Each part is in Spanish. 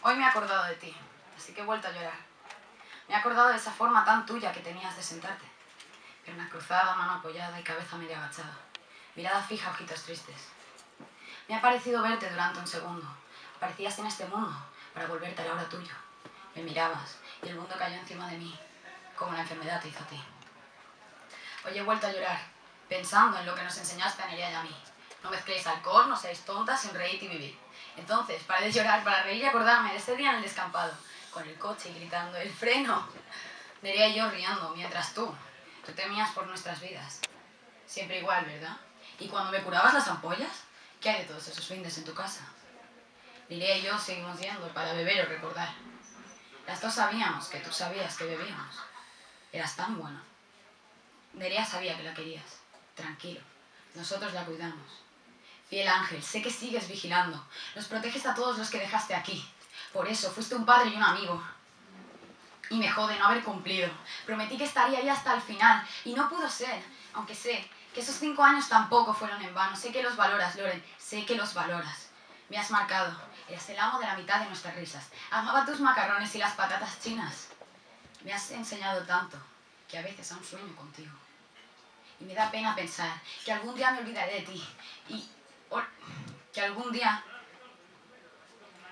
Hoy me he acordado de ti, así que he vuelto a llorar. Me he acordado de esa forma tan tuya que tenías de sentarte. Pierna cruzada, mano apoyada y cabeza medio agachada. Mirada fija, ojitos tristes. Me ha parecido verte durante un segundo. Aparecías en este mundo para volverte a la hora tuyo. Me mirabas y el mundo cayó encima de mí, como la enfermedad te hizo a ti. Hoy he vuelto a llorar, pensando en lo que nos enseñaste a Nerea y a mí. No mezcléis alcohol, no seáis tontas, sonreíd y vivid. Entonces, paré de llorar para reír y acordarme de ese día en el descampado, con el coche y gritando ¡el freno! Nerea y yo riendo, mientras tú temías por nuestras vidas. Siempre igual, ¿verdad? ¿Y cuando me curabas las ampollas? ¿Qué hay de todos esos findes en tu casa? Nerea y yo seguimos yendo para beber o recordar. Las dos sabíamos que tú sabías que bebíamos. Eras tan buena. Nerea sabía que la querías. Tranquilo. Nosotros la cuidamos. Fiel ángel, sé que sigues vigilando. Nos proteges a todos los que dejaste aquí. Por eso, fuiste un padre y un amigo. Y me jode no haber cumplido. Prometí que estaría ahí hasta el final. Y no pudo ser. Aunque sé que esos 5 años tampoco fueron en vano. Sé que los valoras, Loren. Sé que los valoras. Me has marcado. Eras el amo de la mitad de nuestras risas. Amaba tus macarrones y las patatas chinas. Me has enseñado tanto que a veces aún sueño contigo. Y me da pena pensar que algún día me olvidaré de ti. Y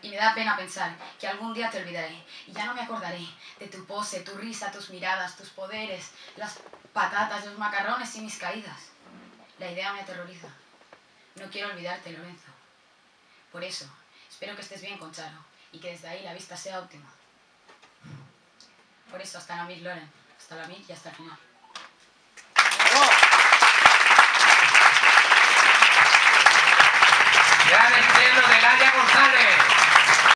me da pena pensar que algún día te olvidaré. Y ya no me acordaré de tu pose, tu risa, tus miradas, tus poderes, las patatas, los macarrones y mis caídas. La idea me aterroriza. No quiero olvidarte, Lorenzo. Por eso, espero que estés bien con Charo y que desde ahí la vista sea óptima. Por eso, hasta la mil, Loren. Hasta la mil y hasta el final. Gran estreno del área